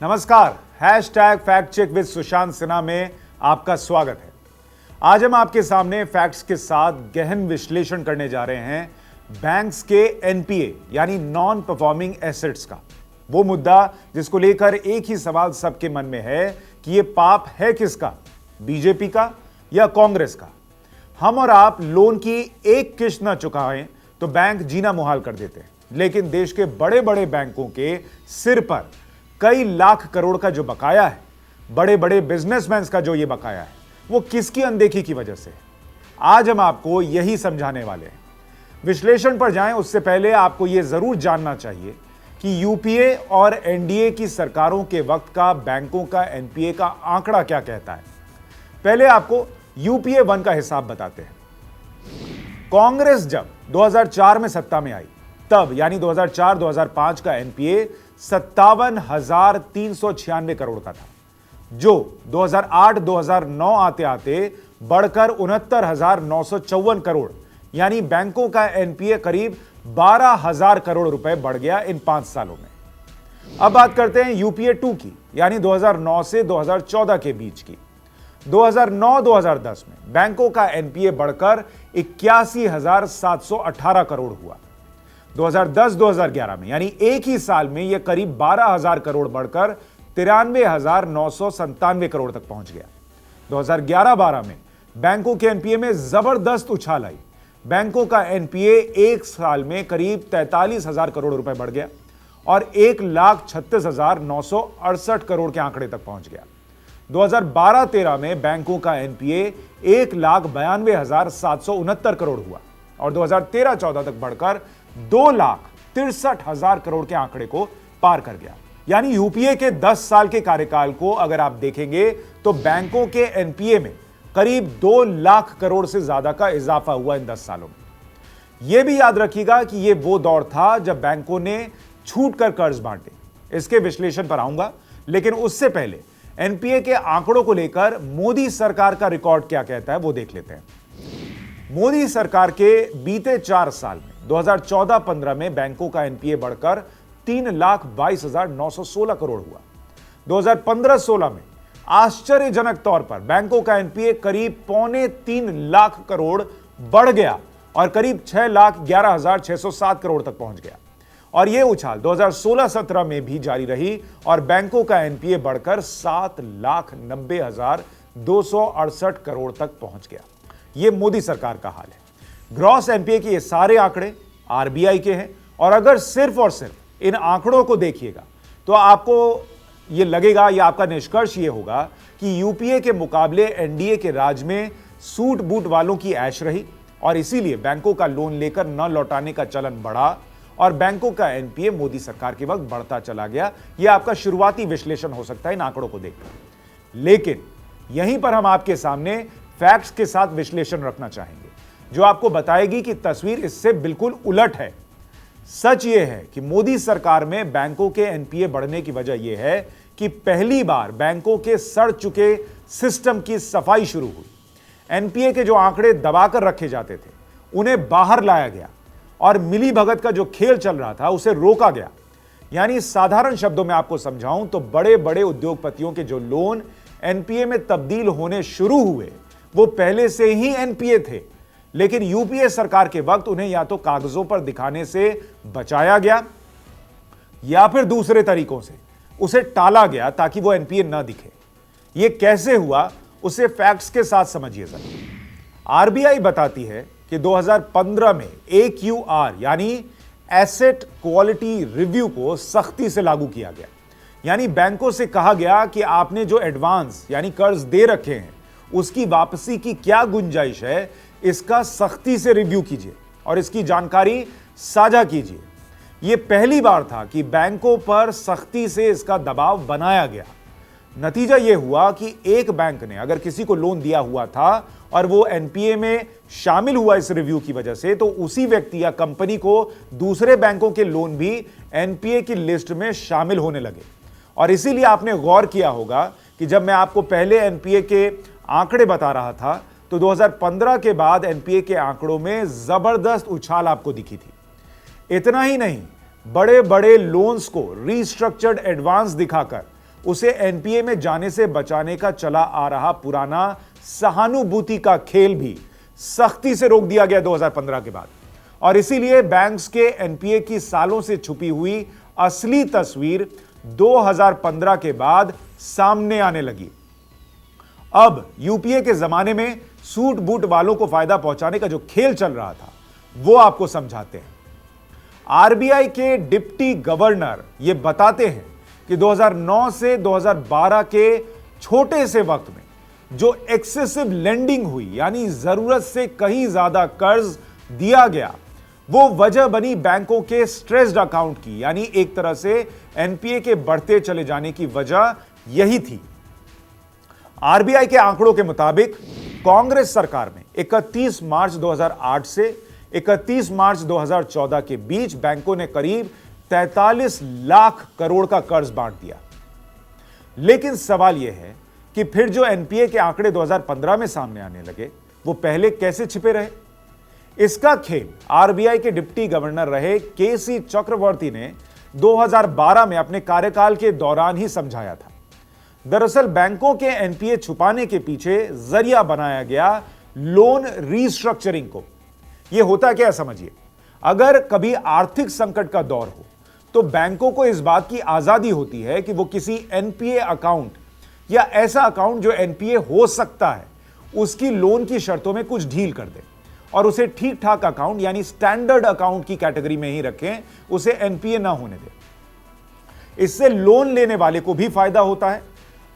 नमस्कार, hashtag fact check with Sushant Sinha में आपका स्वागत है। आज हम आपके सामने फैक्ट्स के साथ गहन विश्लेषण करने जा रहे हैं बैंक्स के एनपीए यानी नॉन परफॉर्मिंग एसेट्स का। वो मुद्दा जिसको लेकर एक ही सवाल सबके मन में है कि ये पाप है किसका, बीजेपी का या कांग्रेस का। हम और आप लोन की एक किश्त ना चुकाएं तो बैंक जीना मुहाल कर देते हैं, लेकिन देश के बड़े बड़े बैंकों के सिर पर कई लाख करोड़ का जो बकाया है, बड़े बड़े बिजनेसमैन का जो ये बकाया है, वो किसकी अनदेखी की वजह से। आज हम आपको यही समझाने वाले हैं। विश्लेषण पर जाएं उससे पहले आपको यह जरूर जानना चाहिए कि यूपीए और एनडीए की सरकारों के वक्त का बैंकों का एनपीए का आंकड़ा क्या कहता है। पहले आपको यूपीए 1 का हिसाब बताते हैं। कांग्रेस जब 2004 में सत्ता में आई, तब यानी 2004-2005 का एनपीए 57,396 करोड़ का था, जो 2008-2009 आते आते बढ़कर 69,954 करोड़ यानी बैंकों का एनपीए करीब 12,000 करोड़ रुपए बढ़ गया इन 5 सालों में। अब बात करते हैं यूपीए 2 की, यानी 2009 से 2014 के बीच की। 2009-2010 में बैंकों का एनपीए बढ़कर 81,718 करोड़ हुआ। 2010-2011 में यानी एक ही साल में यह करीब 12,000 करोड़ बढ़कर 93,997 करोड़ तक पहुंच गया। 2011-12 में बैंकों के एनपीए में जबरदस्त उछाल आई। बैंकों का एनपीए एक साल में करीब 43,000 करोड़ रुपए बढ़ गया और 1,36,968 करोड़ के आंकड़े तक पहुंच गया। 2012-13 में बैंकों का एनपीए 1,92,769 करोड़ हुआ और 2013-14 तक बढ़कर 2,63,000 करोड़ के आंकड़े को पार कर गया। यानी यूपीए के 10 साल के कार्यकाल को अगर आप देखेंगे तो बैंकों के एनपीए में करीब 2 लाख करोड़ से ज्यादा का इजाफा हुआ इन 10 सालों में। यह भी याद रखिएगा कि यह वो दौर था जब बैंकों ने छूट कर कर्ज बांटे। इसके विश्लेषण पर आऊंगा, लेकिन उससे पहले एनपीए के आंकड़ों को लेकर मोदी सरकार का रिकॉर्ड क्या कहता है वो देख लेते हैं। मोदी सरकार के बीते 4 साल में 2014-15 में बैंकों का एनपीए बढ़कर 3,22,916 करोड़ हुआ। 2015-16 में आश्चर्यजनक तौर पर बैंकों का एनपीए करीब 2.25 लाख करोड़ बढ़ गया और करीब 6,11,607 करोड़ तक पहुंच गया। और यह उछाल 2016-17 में भी जारी रही और बैंकों का एनपीए बढ़कर 7,90,268 करोड़ तक पहुंच गया। यह मोदी सरकार का हाल है। ग्रॉस एनपीए के ये सारे आंकड़े आरबीआई के हैं और अगर सिर्फ और सिर्फ इन आंकड़ों को देखिएगा तो आपको ये लगेगा या आपका निष्कर्ष ये होगा कि यूपीए के मुकाबले एनडीए के राज में सूट बूट वालों की ऐश रही और इसीलिए बैंकों का लोन लेकर न लौटाने का चलन बढ़ा और बैंकों का एनपीए मोदी सरकार के वक्त बढ़ता चला गया। यह आपका शुरुआती विश्लेषण हो सकता है इन आंकड़ों को देखकर, लेकिन यहीं पर हम आपके सामने फैक्ट्स के साथ विश्लेषण रखना चाहेंगे जो आपको बताएगी कि तस्वीर इससे बिल्कुल उलट है। सच यह है कि मोदी सरकार में बैंकों के एनपीए बढ़ने की वजह यह है कि पहली बार बैंकों के सड़ चुके सिस्टम की सफाई शुरू हुई। एनपीए के जो आंकड़े दबाकर रखे जाते थे उन्हें बाहर लाया गया और मिली भगत का जो खेल चल रहा था उसे रोका गया। यानी साधारण शब्दों में आपको समझाऊं तो बड़े बड़े उद्योगपतियों के जो लोन एनपीए में तब्दील होने शुरू हुए वो पहले से ही एनपीए थे, लेकिन यूपीए सरकार के वक्त उन्हें या तो कागजों पर दिखाने से बचाया गया या फिर दूसरे तरीकों से उसे टाला गया ताकि वो एनपीए न दिखे। यह कैसे हुआ उसे फैक्ट्स के साथ समझिए जरा। आरबीआई बताती है कि 2015 में AQR यानी एसेट क्वालिटी रिव्यू को सख्ती से लागू किया गया। यानी बैंकों से कहा गया कि आपने जो एडवांस यानी कर्ज दे रखे हैं उसकी वापसी की क्या गुंजाइश है, इसका सख्ती से रिव्यू कीजिए और इसकी जानकारी साझा कीजिए। यह पहली बार था कि बैंकों पर सख्ती से इसका दबाव बनाया गया। नतीजा यह हुआ कि एक बैंक ने अगर किसी को लोन दिया हुआ था और वो एनपीए में शामिल हुआ इस रिव्यू की वजह से, तो उसी व्यक्ति या कंपनी को दूसरे बैंकों के लोन भी एनपीए की लिस्ट में शामिल होने लगे। और इसीलिए आपने गौर किया होगा कि जब मैं आपको पहले एनपीए के आंकड़े बता रहा था तो 2015 के बाद एनपीए के आंकड़ों में जबरदस्त उछाल आपको दिखी थी। इतना ही नहीं, बड़े बड़े लोन्स को रीस्ट्रक्चर्ड एडवांस दिखाकर उसे एनपीए में जाने से बचाने का चला आ रहा पुराना सहानुभूति का खेल भी सख्ती से रोक दिया गया 2015 के बाद। और इसीलिए बैंक्स के एनपीए की सालों से छुपी हुई असली तस्वीर 2015 के बाद सामने आने लगी। अब यूपीए के जमाने में सूट बूट वालों को फायदा पहुंचाने का जो खेल चल रहा था वो आपको समझाते हैं। आरबीआई के डिप्टी गवर्नर ये बताते हैं कि 2009 से 2012 के छोटे से वक्त में जो एक्सेसिव लेंडिंग हुई, यानी जरूरत से कहीं ज्यादा कर्ज दिया गया, वो वजह बनी बैंकों के स्ट्रेस्ड अकाउंट की, यानी एक तरह से एनपीए के बढ़ते चले जाने की वजह यही थी। आरबीआई के आंकड़ों के मुताबिक कांग्रेस सरकार में 31 मार्च 2008 से 31 मार्च 2014 के बीच बैंकों ने करीब 43 लाख करोड़ का कर्ज बांट दिया। लेकिन सवाल यह है कि फिर जो एनपीए के आंकड़े 2015 में सामने आने लगे वो पहले कैसे छिपे रहे? इसका खेल आरबीआई के डिप्टी गवर्नर रहे केसी चक्रवर्ती ने 2012 में अपने कार्यकाल के दौरान ही समझाया था। दरअसल बैंकों के एनपीए छुपाने के पीछे जरिया बनाया गया लोन रीस्ट्रक्चरिंग को। यह होता क्या समझिए, अगर कभी आर्थिक संकट का दौर हो तो बैंकों को इस बात की आजादी होती है कि वो किसी एनपीए अकाउंट या ऐसा अकाउंट जो एनपीए हो सकता है उसकी लोन की शर्तों में कुछ ढील कर दे और उसे ठीक ठाक अकाउंट यानी स्टैंडर्ड अकाउंट की कैटेगरी में ही रखें, उसे एनपीए ना होने दें। इससे लोन लेने वाले को भी फायदा होता है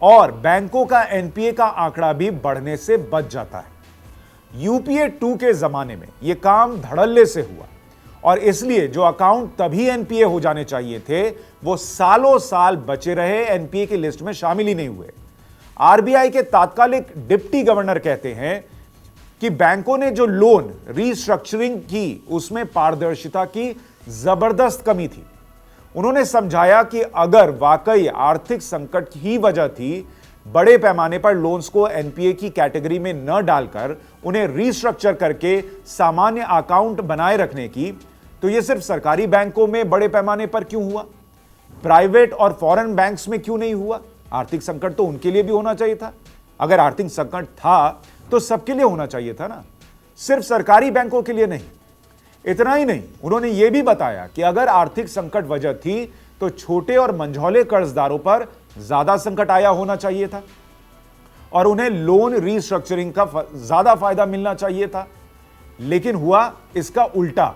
और बैंकों का एनपीए का आंकड़ा भी बढ़ने से बच जाता है। यूपीए 2 के जमाने में यह काम धड़ल्ले से हुआ और इसलिए जो अकाउंट तभी एनपीए हो जाने चाहिए थे वो सालों साल बचे रहे, एनपीए की लिस्ट में शामिल ही नहीं हुए। आरबीआई के तात्कालिक डिप्टी गवर्नर कहते हैं कि बैंकों ने जो लोन रीस्ट्रक्चरिंग की उसमें पारदर्शिता की जबरदस्त कमी थी। उन्होंने समझाया कि अगर वाकई आर्थिक संकट ही वजह थी बड़े पैमाने पर लोन्स को एनपीए की कैटेगरी में न डालकर उन्हें रीस्ट्रक्चर करके सामान्य अकाउंट बनाए रखने की, तो यह सिर्फ सरकारी बैंकों में बड़े पैमाने पर क्यों हुआ, प्राइवेट और फॉरेन बैंक्स में क्यों नहीं हुआ? आर्थिक संकट तो उनके लिए भी होना चाहिए था। अगर आर्थिक संकट था तो सबके लिए होना चाहिए था ना, सिर्फ सरकारी बैंकों के लिए नहीं। इतना ही नहीं, उन्होंने यह भी बताया कि अगर आर्थिक संकट वजह थी तो छोटे और मंझौले कर्जदारों पर ज्यादा संकट आया होना चाहिए था और उन्हें लोन रीस्ट्रक्चरिंग का ज्यादा फायदा मिलना चाहिए था। लेकिन हुआ इसका उल्टा।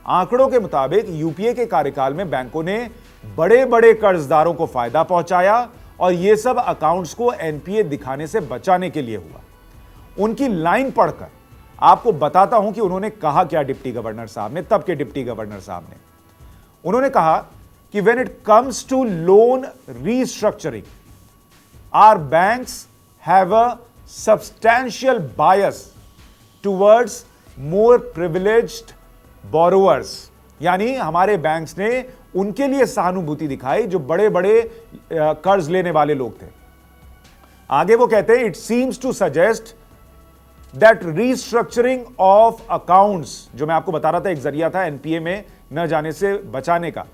आंकड़ों के मुताबिक यूपीए के कार्यकाल में बैंकों ने बड़े बड़े कर्जदारों को फायदा पहुंचाया और यह सब अकाउंट्स को एनपीए दिखाने से बचाने के लिए हुआ। उनकी लाइन पढ़कर आपको बताता हूं कि उन्होंने कहा क्या डिप्टी गवर्नर साहब ने, तब के डिप्टी गवर्नर साहब ने। उन्होंने कहा कि when it comes to loan restructuring our banks have a substantial bias towards more privileged borrowers, यानी हमारे बैंक्स ने उनके लिए सहानुभूति दिखाई जो बड़े बड़े कर्ज लेने वाले लोग थे। आगे वो कहते हैं it seems to suggest that restructuring of accounts, जो मैं आपको बता रहा था एक जरिया था एनपीए में न जाने से बचाने का,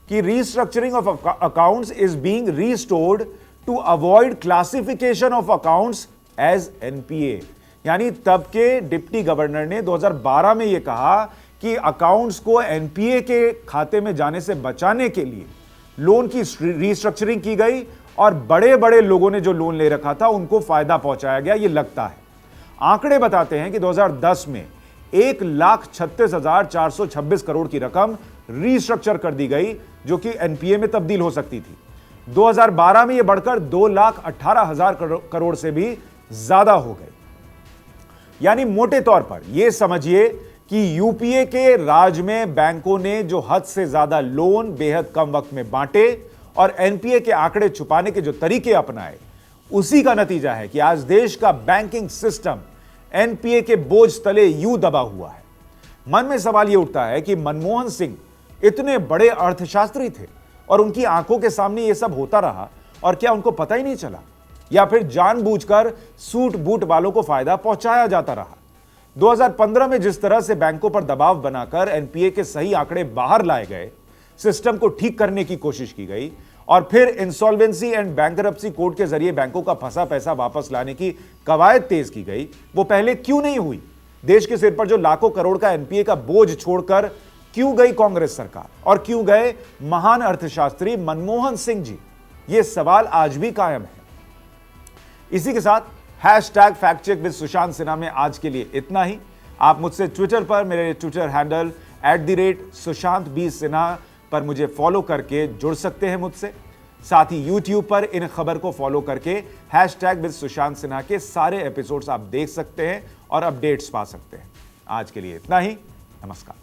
कि restructuring of accounts is being restored to avoid classification of accounts as NPA. यानी तब के डिप्टी गवर्नर ने 2012 में यह कहा कि अकाउंट्स को एनपीए के खाते में जाने से बचाने के लिए लोन की रीस्ट्रक्चरिंग की गई और बड़े बड़े लोगों ने जो लोन ले रखा था उनको फायदा पहुंचाया गया, यह लगता है। आंकड़े बताते हैं कि 2010 में 1,36,426 करोड़ की रकम रीस्ट्रक्चर कर दी गई जो कि एनपीए में तब्दील हो सकती थी। 2012 में यह बढ़कर 2,18,000 करोड़ से भी ज्यादा हो गई। यानी मोटे तौर पर यह समझिए कि यूपीए के राज में बैंकों ने जो हद से ज्यादा लोन बेहद कम वक्त में बांटे और एनपीए के आंकड़े छुपाने के जो तरीके अपनाए, उसी का नतीजा है कि आज देश का बैंकिंग सिस्टम एनपीए के बोझ तले यूं दबा हुआ है। मन में सवाल यह उठता है कि मनमोहन सिंह इतने बड़े अर्थशास्त्री थे और उनकी आंखों के सामने यह सब होता रहा और क्या उनको पता ही नहीं चला, या फिर जानबूझकर सूट बूट वालों को फायदा पहुंचाया जाता रहा। 2015 में जिस तरह से बैंकों पर दबाव बनाकर एनपीए के सही आंकड़े बाहर लाए गए, सिस्टम को ठीक करने की कोशिश की गई और फिर इंसॉल्वेंसी एंड बैंकरप्सी कोर्ट के जरिए बैंकों का फंसा पैसा वापस लाने की कवायद तेज की गई, वो पहले क्यों नहीं हुई? देश के सिर पर जो लाखों करोड़ का एनपीए का बोझ छोड़कर क्यों गई कांग्रेस सरकार और क्यों गए महान अर्थशास्त्री मनमोहन सिंह जी? ये सवाल आज भी कायम है। इसी के साथ hashtag fact check with Sushant Sinha में आज के लिए इतना ही। आप मुझसे ट्विटर पर मेरे ट्विटर हैंडल @SushantB पर मुझे फॉलो करके जुड़ सकते हैं मुझसे। साथ ही यूट्यूब पर इन खबर को फॉलो करके हैशटैग विद सुशांत सिन्हा के सारे एपिसोड्स आप देख सकते हैं और अपडेट्स पा सकते हैं। आज के लिए इतना ही। नमस्कार।